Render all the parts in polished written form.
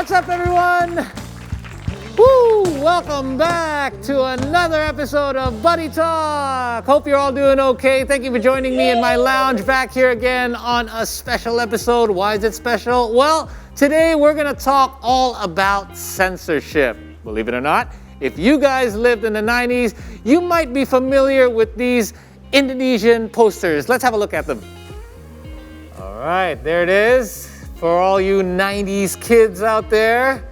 What's up, everyone? Woo! Welcome back to another episode of Buddy Talk. Hope you're all doing okay. Thank you for joining me in my lounge back here again on a special episode. Why is it special? Well, today we're going to talk all about censorship. Believe it or not, if you guys lived in the 90s, you might be familiar with these Indonesian posters. Let's have a look at them. All right, there it is. For all you 90s kids out there,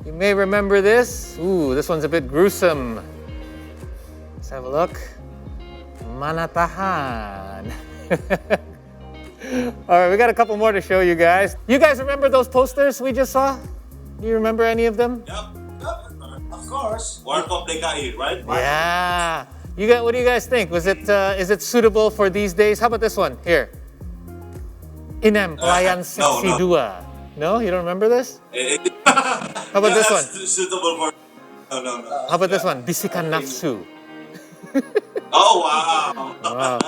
you may remember this. Ooh, this one's a bit gruesome. Let's have a look. Manatahan. All right, we got a couple more to show you guys. You guys remember those posters we just saw? Do you remember any of them? Yep, of course. Warkop DKI, right? Yeah. What do you guys think? Is it suitable for these days? How about this one here? Inem Pelayan Seksi 2. No, you don't remember this? How about this one? Suitable for... No. How about this one? Bisikan Nafsu. Oh, wow. Wow.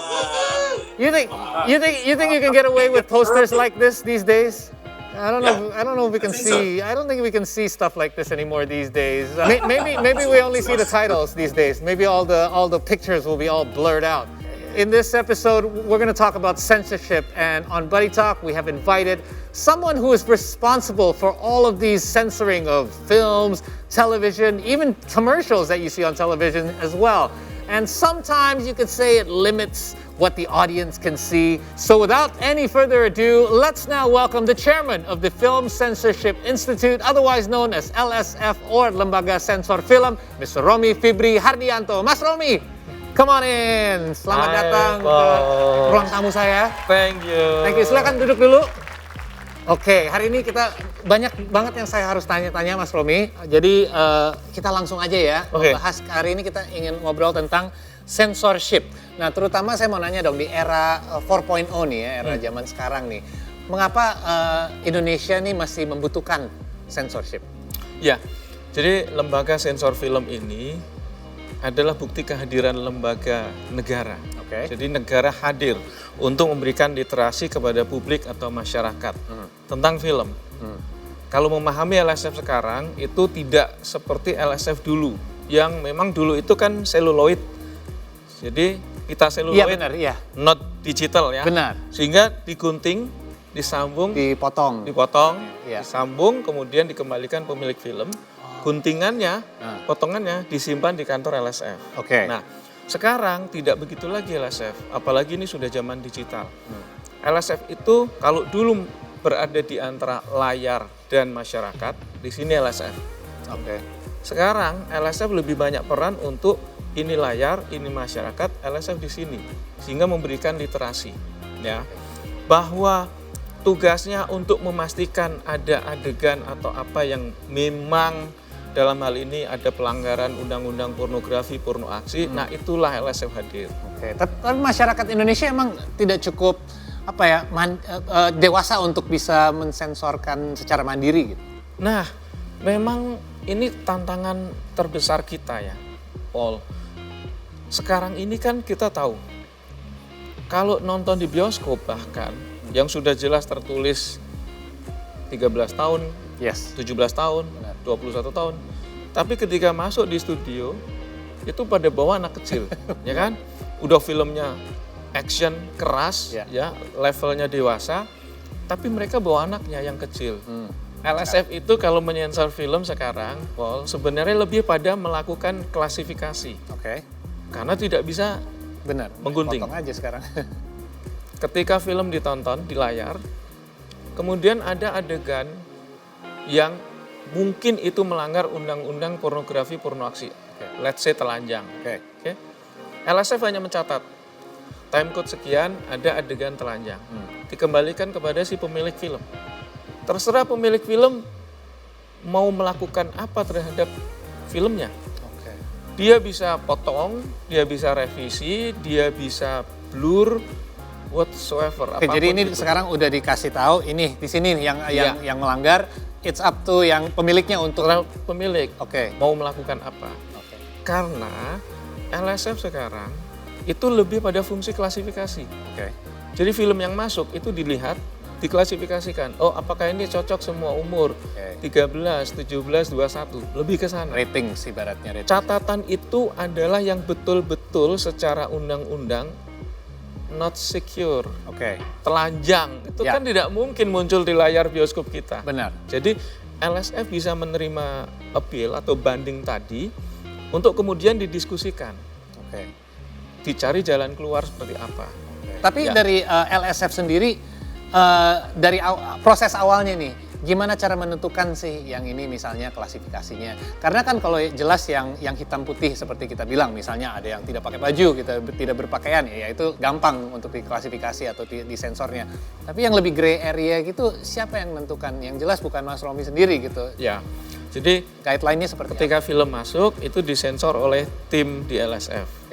You think you can get away with posters like this these days? I don't know if we can see. I don't think we can see stuff like this anymore these days. Maybe we only see the titles these days. Maybe all the pictures will be all blurred out. In this episode, we're going to talk about censorship, and on Buddy Talk, we have invited someone who is responsible for all of these censoring of films, television, even commercials that you see on television as well. And sometimes you could say it limits what the audience can see. So without any further ado, let's now welcome the chairman of the Film Censorship Institute, otherwise known as LSF or Lembaga Sensor Film, Mr. Romi Fibri Hardianto. Mas Romi, come on in. Selamat datang ke ruang tamu saya. Thank you. Thank you. Silakan duduk dulu. Oke, hari ini kita banyak banget yang saya harus tanya-tanya Mas Romi. Jadi kita langsung aja ya. Bahas hari ini kita ingin ngobrol tentang censorship. Nah, terutama saya mau nanya dong di era 4.0 nih ya, era zaman sekarang nih. Mengapa Indonesia nih masih membutuhkan censorship? Ya, jadi lembaga sensor film ini adalah bukti kehadiran lembaga negara. Jadi negara hadir untuk memberikan literasi kepada publik atau masyarakat tentang film. Kalau memahami LSF sekarang itu tidak seperti LSF dulu, yang memang dulu itu kan seluloid. Jadi pita seluloid, not digital ya. Benar. Sehingga digunting, disambung, dipotong, disambung, kemudian dikembalikan pemilik film. Guntingannya, potongannya disimpan di kantor LSF. Nah, sekarang tidak begitu lagi LSF, apalagi ini sudah zaman digital. LSF itu kalau dulu berada di antara layar dan masyarakat, di sini LSF. Sekarang LSF lebih banyak peran untuk ini layar, ini masyarakat, LSF di sini, sehingga memberikan literasi, ya, bahwa tugasnya untuk memastikan ada adegan atau apa yang memang dalam hal ini ada pelanggaran undang-undang pornografi, porno aksi, nah itulah LSF hadir. Tapi masyarakat Indonesia emang tidak cukup dewasa untuk bisa mensensorkan secara mandiri gitu. Nah, memang ini tantangan terbesar kita ya, Paul. Sekarang ini kan kita tahu, kalau nonton di bioskop bahkan, yang sudah jelas tertulis 13 tahun, 17 tahun, 21 tahun. Tapi ketika masuk di studio, itu pada bawa anak kecil, ya kan? Udah filmnya action, keras, ya, levelnya dewasa, tapi mereka bawa anaknya yang kecil. LSF itu kalau menyensor film sekarang, Paul, sebenarnya lebih pada melakukan klasifikasi. Karena tidak bisa menggunting. Potong aja sekarang. Ketika film ditonton di layar, kemudian ada adegan yang mungkin itu melanggar undang-undang pornografi, porno aksi. Let's say telanjang. LSF hanya mencatat, time code sekian ada adegan telanjang. Dikembalikan kepada si pemilik film. Terserah pemilik film mau melakukan apa terhadap filmnya. Dia bisa potong, dia bisa revisi, dia bisa blur, whatsoever. Jadi ini sekarang udah dikasih tahu, ini di sini yang melanggar, it's up to yang pemiliknya untuk pemilik mau melakukan apa. Karena LSF sekarang itu lebih pada fungsi klasifikasi. Jadi film yang masuk itu dilihat diklasifikasikan. Oh, apakah ini cocok semua umur? 13, 17, 21, lebih ke sana. Rating ibaratnya rating. Catatan itu adalah yang betul-betul secara undang-undang not secure. Telanjang. Itu kan tidak mungkin muncul di layar bioskop kita. Benar. Jadi LSF bisa menerima appeal atau banding tadi untuk kemudian didiskusikan. Dicari jalan keluar seperti apa. Tapi dari LSF sendiri, dari proses awalnya nih, gimana cara menentukan sih yang ini misalnya klasifikasinya? Karena kan kalau jelas yang hitam putih seperti kita bilang, misalnya ada yang tidak pakai baju, kita tidak berpakaian, ya itu gampang untuk diklasifikasi atau di sensornya. Tapi yang lebih gray area gitu, siapa yang menentukan? Yang jelas bukan Mas Romi sendiri gitu. Ya, jadi guideline-nya seperti ketika film masuk itu disensor oleh tim di LSF.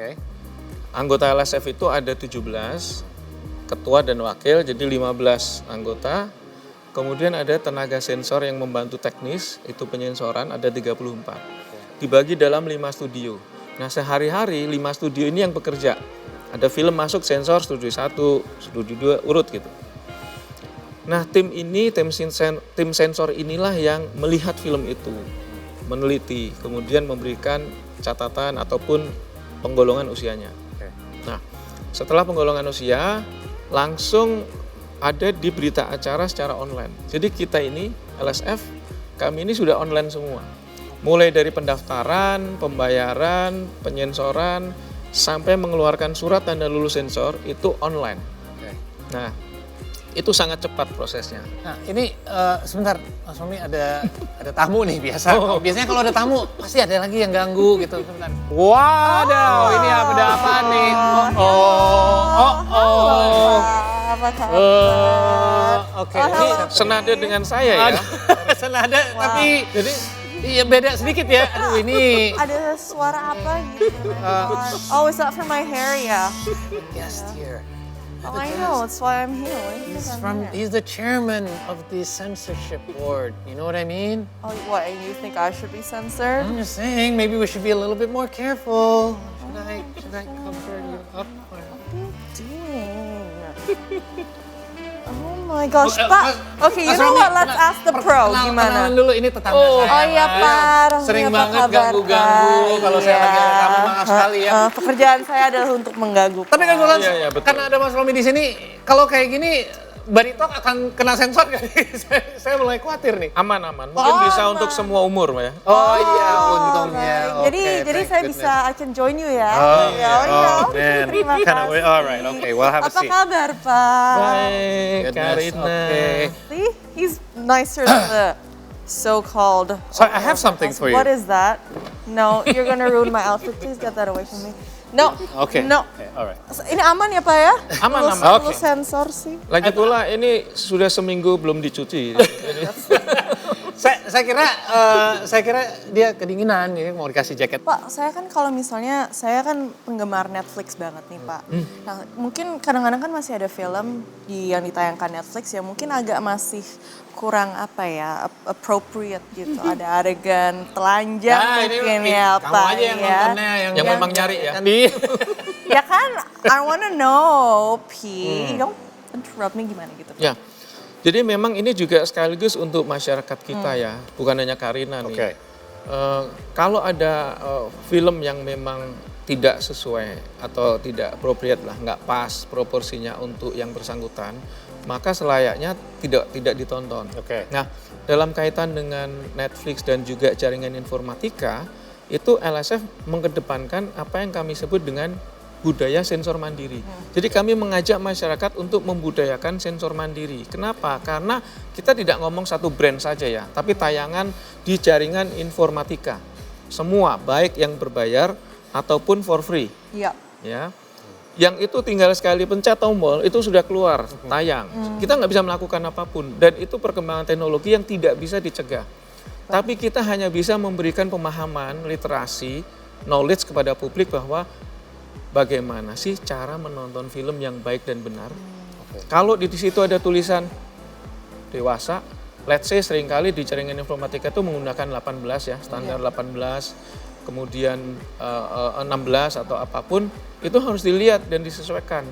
Anggota LSF itu ada 17, ketua dan wakil, jadi 15 anggota. Kemudian ada tenaga sensor yang membantu teknis, itu penyensoran ada 34. Dibagi dalam 5 studio. Nah sehari-hari 5 studio ini yang bekerja. Ada film masuk sensor studio 1, studio 2, urut gitu. Nah tim sensor inilah yang melihat film itu, meneliti, kemudian memberikan catatan ataupun penggolongan usianya. Nah setelah penggolongan usia, langsung ada di berita acara secara online. Jadi kita ini, LSF, kami ini sudah online semua. Mulai dari pendaftaran, pembayaran, penyensoran, sampai mengeluarkan surat tanda lulus sensor, itu online. Nah, itu sangat cepat prosesnya. Nah, ini sebentar, Mas Romi ada tamu nih biasa. Biasanya kalau ada tamu, pasti ada lagi yang ganggu gitu. Sebentar. Waduh, ini ada apa nih? Ini senada dengan saya ya. Senada, tapi jadi iya beda sedikit ya. Aduh ini. Ada suara apa gitu? Oh, is that for my hair? Yeah. Yes, dear. Oh, I know. That's why I'm here. He's the chairman of the censorship board. You know what I mean? Oh, what? And you think I should be censored? I'm just saying, maybe we should be a little bit more careful. Should I cover you up? What are you doing? Oh my gosh, Pak. Okay, you know what? Let's ask the pro. Gimana? Kenalan dulu, ini tetangga saya. Oh iya, Pak. Sering Apa banget kabar, ganggu-ganggu Pak? kalau saya lagi Iya. rekaman, maaf sekali ya. Pekerjaan saya adalah untuk mengganggu. Tapi kan kebetulan Iya, betul. karena ada Mas Romi di sini, kalau kayak gini Baritok akan kena sensor nggak nih? saya mulai khawatir nih. Aman-aman, mungkin bisa aman. untuk semua umur ya. Oh iya, untungnya. Jadi saya bisa, I can join you ya. Oh, iya. man. Terima Kinda kasih. alright, okay, we'll have a Apa seat. kabar, Pak? Baik, Goodness, Karina. okay. See, he's nicer than the so-called. So I have something for you. What is that? No, you're gonna ruin my outfit. Please get that away from me. No. Okay. No. Okay, alright. Ini aman ya, Pak ya? Aman, Perlu- aman. perlu sensor sih. Lagi pula ini sudah seminggu belum dicuci. Saya kira dia kedinginan, ya mau dikasih jaket. Pak, saya kan kalau misalnya, saya kan penggemar Netflix banget nih, Pak. Nah, mungkin kadang-kadang kan masih ada film yang ditayangkan Netflix ya mungkin agak masih kurang apa ya, appropriate gitu. Ada adegan telanjang mungkin ya, kamu Pak. aja yang ya. nontonnya Yang memang nyari ya. Ya kan, I wanna know, P. Don't interrupt me gimana gitu. Ya, jadi memang ini juga sekaligus untuk masyarakat kita ya, bukan hanya Karina nih. Oke. Kalau ada film yang memang tidak sesuai atau tidak appropriate lah, nggak pas proporsinya untuk yang bersangkutan, maka selayaknya tidak ditonton. Oke. Nah, dalam kaitan dengan Netflix dan juga jaringan informatika, itu LSF mengedepankan apa yang kami sebut dengan budaya sensor mandiri. Jadi kami mengajak masyarakat untuk membudayakan sensor mandiri. Kenapa? Karena kita tidak ngomong satu brand saja ya, tapi tayangan di jaringan informatika. Semua, baik yang berbayar ataupun for free. Iya. Ya. Yang itu tinggal sekali pencet tombol, itu sudah keluar, tayang. Kita nggak bisa melakukan apapun. Dan itu perkembangan teknologi yang tidak bisa dicegah. Tapi kita hanya bisa memberikan pemahaman, literasi, knowledge kepada publik bahwa bagaimana sih cara menonton film yang baik dan benar. Kalau di situ ada tulisan dewasa, let's say seringkali di jaringan informatika itu menggunakan 18 ya, standar 18, kemudian 16 atau apapun, itu harus dilihat dan disesuaikan.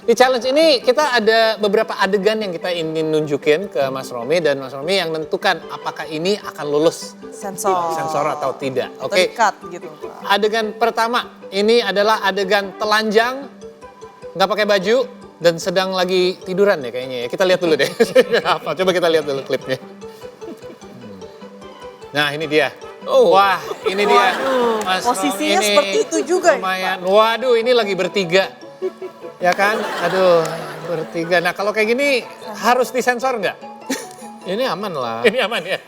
Di challenge ini kita ada beberapa adegan yang kita ingin nunjukin ke Mas Romi dan Mas Romi yang menentukan apakah ini akan lulus sensor atau tidak. Oke. Cut gitu. Adegan pertama ini adalah adegan telanjang, nggak pakai baju dan sedang lagi tiduran ya kayaknya ya. Kita lihat dulu deh. Apa? Coba kita lihat dulu klipnya. Nah ini dia. Wah ini dia. Mas Posisinya Romi ini seperti itu juga lumayan. Waduh ini lagi bertiga. Ya kan? Aduh, bertiga. Nah kalau kayak gini harus disensor nggak? Ini aman lah. Ini aman ya?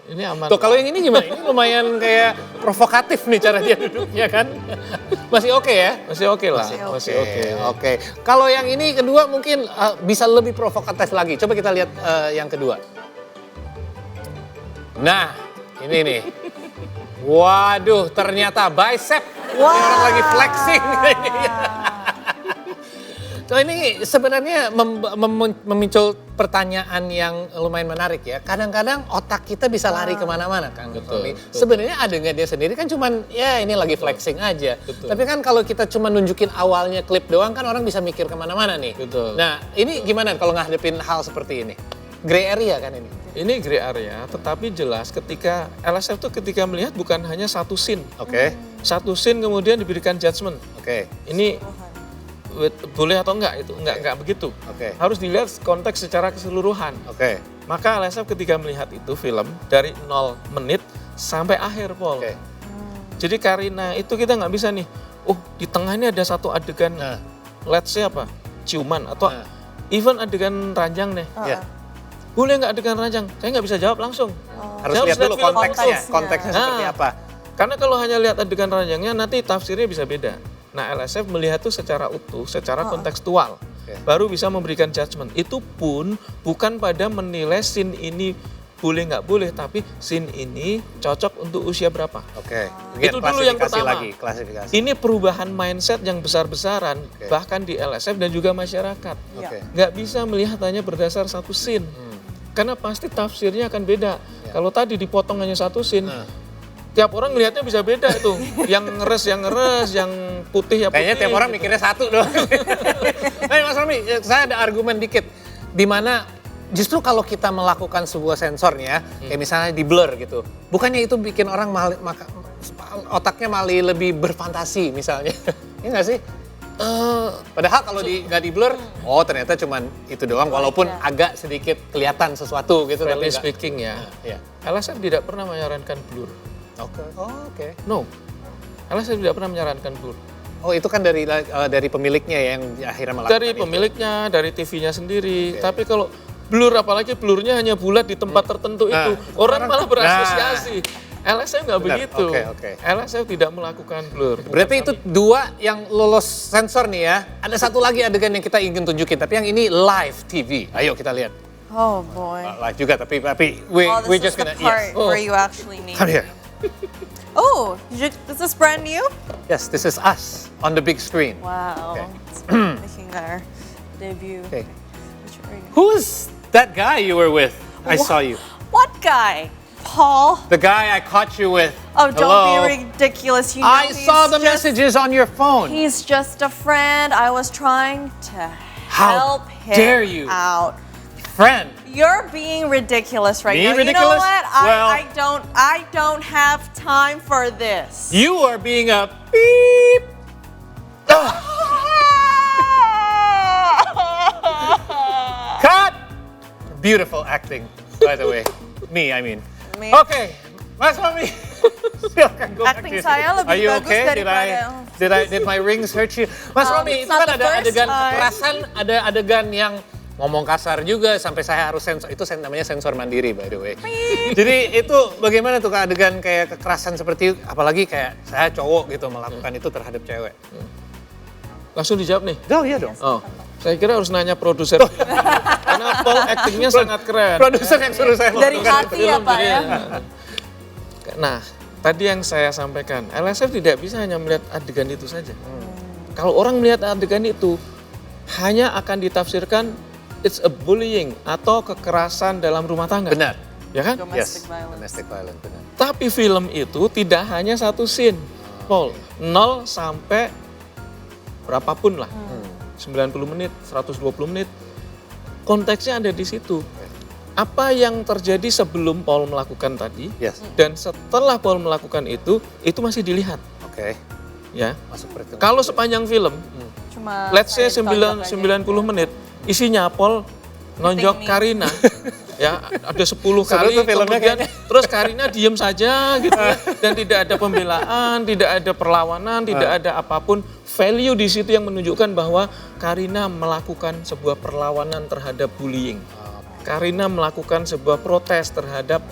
Ini aman. Tuh kalau yang ini gimana? Ini lumayan kayak provokatif nih cara dia duduknya kan? Masih oke ya? Masih oke lah. Masih oke. Oke. Kalau yang ini kedua mungkin bisa lebih provokatif lagi. Coba kita lihat yang kedua. Nah, ini nih. Waduh, ternyata bicep. Ini orang lagi flexing. So ini sebenarnya memicu pertanyaan yang lumayan menarik ya. Kadang-kadang otak kita bisa lari kemana-mana kan. Betul. Sebenarnya adegan dia sendiri kan cuman ya ini lagi flexing aja. Betul. Tapi kan kalau kita cuma nunjukin awalnya klip doang kan orang bisa mikir kemana-mana nih. Betul. Nah ini gimana kalau ngadepin hal seperti ini? Gray area kan ini? Ini gray area, tetapi jelas ketika LSF tuh ketika melihat bukan hanya satu scene. Oke. Satu scene kemudian diberikan judgement. Oke. Ini boleh atau enggak itu enggak begitu. Harus dilihat konteks secara keseluruhan. Maka LSF ketika melihat itu film dari 0 menit sampai akhir, Paul. Jadi Karina itu kita nggak bisa nih, di tengah ini ada satu adegan, let's say apa, ciuman atau even adegan ranjang deh. Boleh nggak adegan ranjang? Saya nggak bisa jawab langsung. Harus lihat dulu konteksnya seperti apa. Karena kalau hanya lihat adegan ranjangnya nanti tafsirnya bisa beda. Nah LSF melihat itu secara utuh, secara kontekstual. Baru bisa memberikan judgement. Itu pun bukan pada menilai scene ini boleh nggak boleh, tapi scene ini cocok untuk usia berapa. Itu dulu yang pertama. Klasifikasi. Ini perubahan mindset yang besar-besaran, bahkan di LSF dan juga masyarakat. Nggak bisa melihat hanya berdasar satu scene. Karena pasti tafsirnya akan beda. Kalau tadi dipotong hanya satu scene, tiap orang melihatnya bisa beda itu. Yang ngeres, yang putih, ya putih. Kayaknya tiap orang gitu. mikirnya satu doang. Mas Romi, saya ada argumen dikit. Di mana justru kalau kita melakukan sebuah sensor nih ya, kayak misalnya di blur gitu. Bukannya itu bikin orang otaknya malah lebih berfantasi misalnya. Iya nggak sih? Padahal kalau nggak di blur, ternyata cuman itu doang. Walaupun agak sedikit kelihatan sesuatu gitu. Frankly speaking ya, LSF tidak pernah menyarankan blur. Oke. No, LSF tidak pernah menyarankan blur. Itu kan dari pemiliknya yang akhirnya melakukan dari pemiliknya, dari TV-nya sendiri. Tapi kalau blur, apalagi blurnya hanya bulat di tempat tertentu itu, orang malah berasosiasi. LSF nggak begitu. LSF tidak melakukan blur. Berarti itu dua yang lolos sensor nih ya. Ada satu lagi adegan yang kita ingin tunjukin, tapi yang ini live TV. Ayo kita lihat. Oh boy. Live juga, tapi we just gonna where you actually need. Come here. Oh, is this brand new? Yes, this is us on the big screen. Wow. It's making our debut. Who's that guy you were with? I saw you. What guy? Paul? The guy I caught you with. Oh, don't be ridiculous. You know I saw the messages on your phone. He's just a friend. I was trying to help him dare you? out. Friend. You're being ridiculous right now. Ridiculous? You know what? I don't have time for this. You are being a beep. Cut. Beautiful acting, by the way. I mean. Okay, Mas Romi. Silakan go back to Acting you. saya lebih Are you bagus okay? daripada... Did my rings hurt you? Mas Romi, it's itu not kan the ada first adegan time. kekerasan, ada adegan yang ngomong kasar juga sampai saya harus sensor. Itu namanya sensor mandiri, by the way. Jadi itu bagaimana tuh adegan kayak kekerasan seperti itu, apalagi kayak saya cowok gitu melakukan itu terhadap cewek. Langsung dijawab nih. Iya dong. Saya kira harus nanya produser. Karena Paul aktingnya sangat keren. Produser yang suruh saya Dari melakukan hati ya Pak ya. Nah, tadi yang saya sampaikan, LSF tidak bisa hanya melihat adegan itu saja. Kalau orang melihat adegan itu, hanya akan ditafsirkan it's a bullying atau kekerasan dalam rumah tangga. Benar. Ya kan? Domestic violence. Domestic violence, benar. Tapi film itu tidak hanya satu scene, Paul. 0 sampai berapapun lah. 90 menit, 120 menit. Konteksnya ada di situ. Apa yang terjadi sebelum Paul melakukan tadi, dan setelah Paul melakukan itu masih dilihat. Oke. Ya. Masuk perhitungan. Kalau sepanjang film, Cuma let's say kayak 90 menit, isinya Paul nonjok Karina. Ya, ada 10 kali, tuh filmnya kemudian terus Karina diem saja gitu ya. Dan tidak ada pembelaan, tidak ada perlawanan, tidak ada apapun. Value di situ yang menunjukkan bahwa Karina melakukan sebuah perlawanan terhadap bullying. Karina melakukan sebuah protes terhadap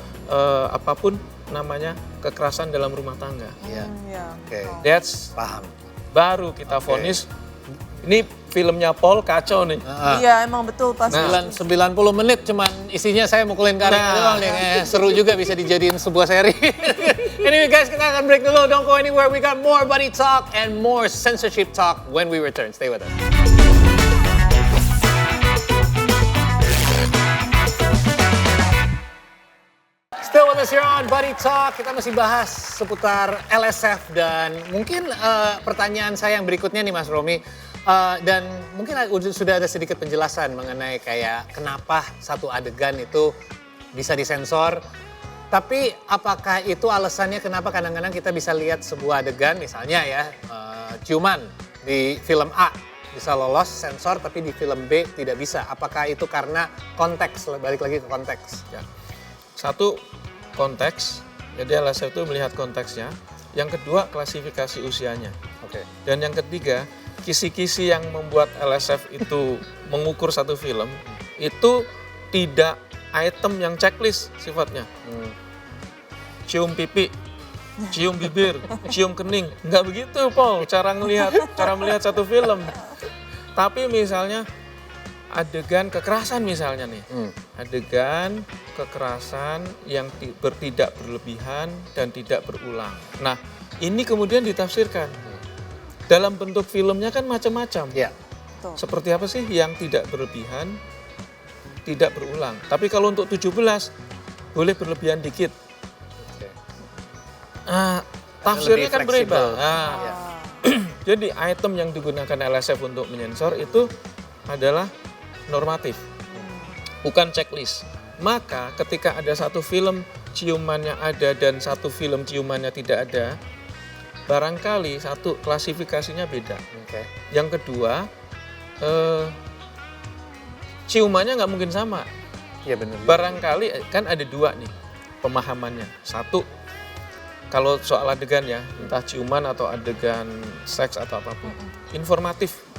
apapun namanya kekerasan dalam rumah tangga. Iya. Oke. That's Paham. baru kita vonis. Ini filmnya Paul kacau nih. Iya emang betul pas. 90 menit cuman isinya saya mukulin Karina doang nih. Seru juga bisa dijadiin sebuah seri. Anyway guys, kita akan break dulu. Don't go anywhere. We got more buddy talk and more censorship talk when we return. Stay with us. Still with us here on Buddy Talk. Kita masih bahas seputar LSF dan mungkin pertanyaan saya yang berikutnya nih Mas Romi. Dan mungkin sudah ada sedikit penjelasan mengenai kayak kenapa satu adegan itu bisa disensor. Tapi apakah itu alasannya kenapa kadang-kadang kita bisa lihat sebuah adegan misalnya ya ciuman di film A bisa lolos sensor tapi di film B tidak bisa. Apakah itu karena konteks, balik lagi ke konteks? Ya. Satu, konteks, jadi LSF itu melihat konteksnya. Yang kedua, klasifikasi usianya. Oke. Dan yang ketiga, kisi-kisi yang membuat LSF itu mengukur satu film, itu tidak item yang checklist sifatnya. Cium pipi, cium bibir, cium kening. Enggak begitu, Paul, cara melihat satu film. Tapi misalnya adegan kekerasan misalnya nih. Adegan kekerasan yang tidak berlebihan dan tidak berulang. Nah, ini kemudian ditafsirkan. Dalam bentuk filmnya kan macam-macam. Ya. Seperti apa sih yang tidak berlebihan, tidak berulang. Tapi kalau untuk 17, boleh berlebihan dikit. Tafsirnya kan berubah. Jadi item yang digunakan LSF untuk menyensor itu adalah normatif, bukan checklist. Maka ketika ada satu film ciumannya ada dan satu film ciumannya tidak ada, barangkali satu klasifikasinya beda. Yang kedua, ciumannya nggak mungkin sama. Iya benar. Barangkali kan ada dua nih pemahamannya. Satu, kalau soal adegan ya, entah ciuman atau adegan seks atau apapun, informatif.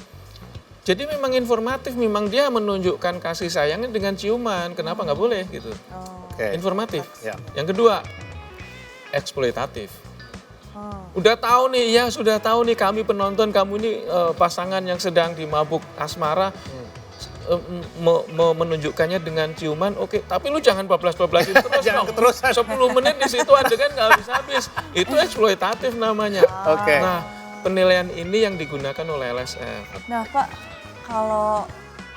Jadi memang informatif, memang dia menunjukkan kasih sayangnya dengan ciuman. Kenapa nggak boleh gitu? Informatif. Yang kedua, eksploitatif. Udah tahu nih, ya sudah tahu nih kami penonton, kamu ini pasangan yang sedang dimabuk asmara, menunjukkannya dengan ciuman, oke. Tapi lu jangan bablas-bablasin terus. Jangan keterusan. 10 menit di situ adegan nggak habis-habis. Itu eksploitatif namanya. Nah, penilaian ini yang digunakan oleh LSF. Nah Pak, kalau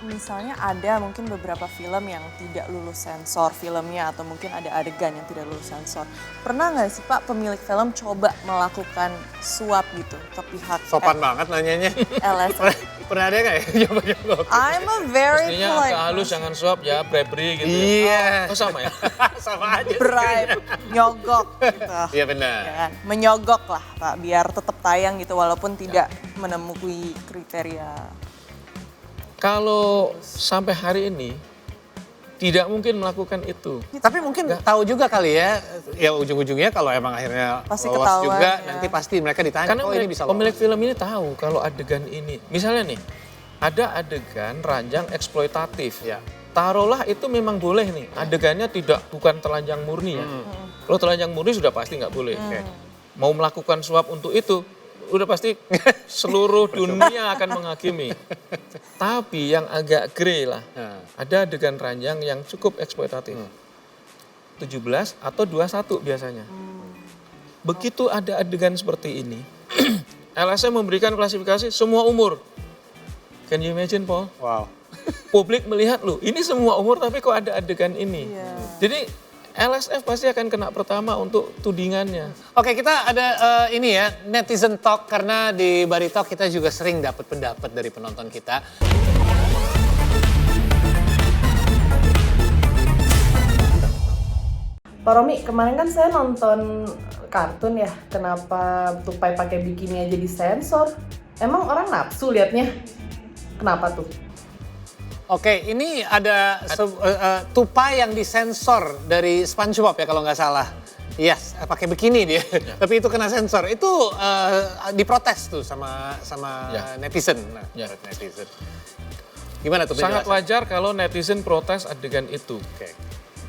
misalnya ada mungkin beberapa film yang tidak lulus sensor filmnya atau mungkin ada adegan yang tidak lulus sensor. Pernah nggak sih Pak pemilik film coba melakukan suap gitu ke pihak Sopan banget nanyanya. LSF? Pernah ada nggak ya? Coba-coba. I'm a very Mestinya polite agak halus, jangan suap ya, bribery gitu. Iya. Oh sama ya? Sama aja. bribe, nyogok gitu. Iya benar. Ya kan? Menyogok lah Pak, biar tetap tayang gitu walaupun tidak menemui kriteria. Kalau sampai hari ini tidak mungkin melakukan itu. Tapi mungkin tahu juga kali ya ujung-ujungnya kalau emang akhirnya Pasti lolos ketahuan, juga ya. nanti pasti mereka ditanya, Karena ini bisa lolos. pemilik film ini tahu kalau adegan ini, misalnya nih, ada adegan ranjang eksploitatif. Ya. Taruhlah itu memang boleh nih, adegannya bukan telanjang murni ya. Kalau telanjang murni sudah pasti nggak boleh. Mau melakukan suap untuk itu, udah pasti seluruh dunia akan menghakimi. Tapi yang agak grey lah, ada adegan ranjang yang cukup eksploitatif. 17 atau 21 biasanya. Begitu ada adegan seperti ini, LSM memberikan klasifikasi semua umur. Can you imagine, Paul? Wow. Publik melihat loh, ini semua umur tapi kok ada adegan ini. Jadi LSF pasti akan kena pertama untuk tudingannya. Oke, kita ada ini ya, netizen talk, karena di Bari Talk kita juga sering dapat pendapat dari penonton kita. Pak Romi, kemarin kan saya nonton kartun ya, kenapa tupai pakai bikini aja disensor? Emang orang nafsu liatnya? Kenapa tuh? Oke, ini ada tupai yang disensor dari SpongeBob ya kalau nggak salah. Yes, pakai bikini dia. Tapi itu kena sensor. Itu diprotes tuh sama netizen. Nah, netizen. Gimana tuh? Sangat wajar kalau netizen protes adegan itu. Oke.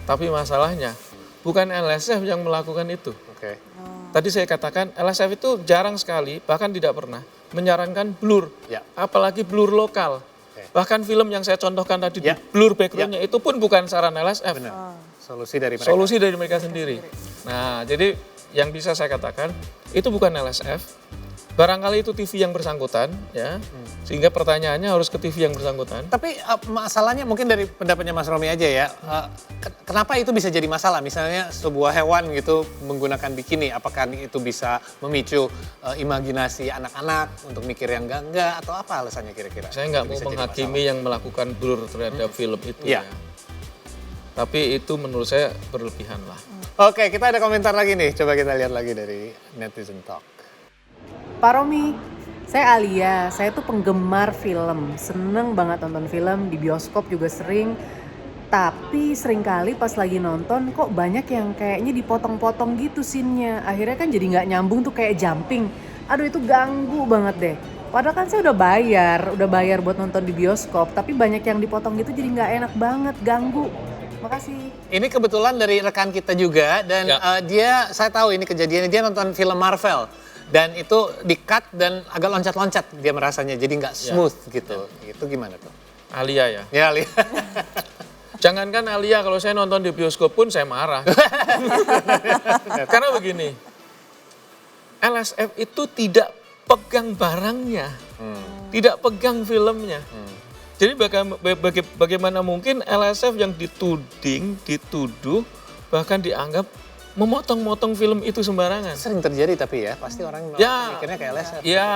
Tapi masalahnya bukan LSF yang melakukan itu. Oke. Tadi saya katakan LSF itu jarang sekali, bahkan tidak pernah menyarankan blur. Ya. Apalagi blur lokal. Bahkan film yang saya contohkan tadi di blur background-nya itu pun bukan saran LSF. Benar. Solusi dari mereka. Solusi dari mereka sendiri. Nah, jadi yang bisa saya katakan itu bukan LSF. Barangkali itu TV yang bersangkutan, ya. Sehingga pertanyaannya harus ke TV yang bersangkutan. Tapi masalahnya mungkin dari pendapatnya Mas Romi aja ya. Kenapa itu bisa jadi masalah? Misalnya sebuah hewan gitu menggunakan bikini, apakah itu bisa memicu imajinasi anak-anak untuk mikir yang enggak atau apa alasannya kira-kira? Saya nggak mau menghakimi yang melakukan blur terhadap film itu ya. Tapi itu menurut saya berlebihan lah. Oke, kita ada komentar lagi nih. Coba kita lihat lagi dari netizen talk. Pak Romi, saya Alia, saya tuh penggemar film, seneng banget nonton film, di bioskop juga sering. Tapi seringkali pas lagi nonton kok banyak yang kayaknya dipotong-potong gitu scene-nya. Akhirnya kan jadi nggak nyambung tuh, kayak jumping. Aduh itu ganggu banget deh. Padahal kan saya udah bayar buat nonton di bioskop, tapi banyak yang dipotong gitu jadi nggak enak banget, ganggu. Makasih. Ini kebetulan dari rekan kita juga dan saya tahu ini kejadiannya, dia nonton film Marvel. Dan itu di-cut dan agak loncat-loncat dia merasanya, jadi nggak smooth gitu. Itu gimana tuh? Alia ya? Ya, Alia. Jangankan Alia, kalau saya nonton di bioskop pun saya marah. Karena begini, LSF itu tidak pegang barangnya, tidak pegang filmnya. Jadi bagaimana mungkin LSF yang dituduh, bahkan dianggap memotong-motong film itu sembarangan. Sering terjadi tapi ya, pasti orang mikirnya kayak LSF. Ya,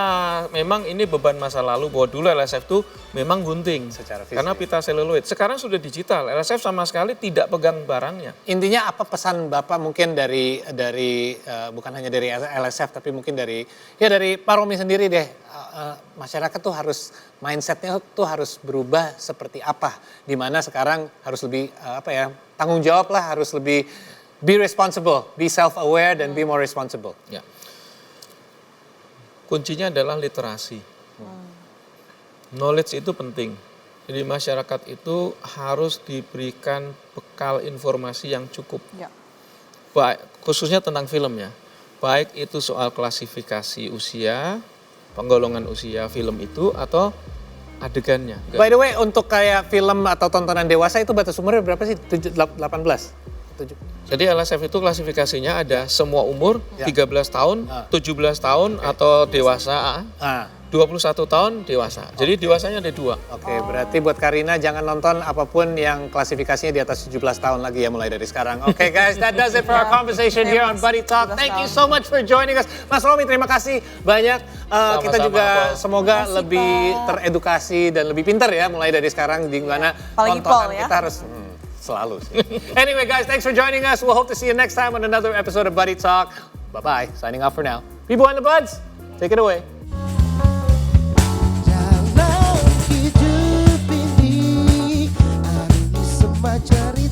memang ini beban masa lalu bahwa dulu LSF itu memang gunting. Secara fisik. Karena pita seluloid. Sekarang sudah digital, LSF sama sekali tidak pegang barangnya. Intinya apa pesan Bapak mungkin dari bukan hanya dari LSF tapi mungkin dari Pak Romi sendiri deh. Masyarakat tuh harus mindsetnya tuh harus berubah seperti apa. Dimana sekarang harus lebih tanggung jawab lah, harus lebih be responsible, be self-aware, dan be more responsible. Ya. Kuncinya adalah literasi. Knowledge itu penting. Jadi masyarakat itu harus diberikan bekal informasi yang cukup. Ya. Baik, khususnya tentang film ya. Baik itu soal klasifikasi usia, penggolongan usia film itu, atau adegannya. By the way, untuk kayak film atau tontonan dewasa itu batas umurnya berapa sih? 18? Jadi LSF itu klasifikasinya ada semua umur, 13 tahun, 17 tahun, atau dewasa, 21 tahun dewasa. Jadi dewasanya ada 2. Oke, berarti buat Karina jangan nonton apapun yang klasifikasinya di atas 17 tahun lagi ya mulai dari sekarang. Oke guys, that does it for our conversation here on Buddy Talk. Thank you so much for joining us. Mas Romi, terima kasih banyak. Kita juga semoga lebih teredukasi dan lebih pintar ya mulai dari sekarang, di mana tontonan kita harus selalu sih. Anyway guys, thanks for joining us. We'll hope to see you next time on another episode of Buddy Talk. Bye-bye. Signing off for now. People in the Buds, take it away. Dalam hidup ini, hari ini semua cerita.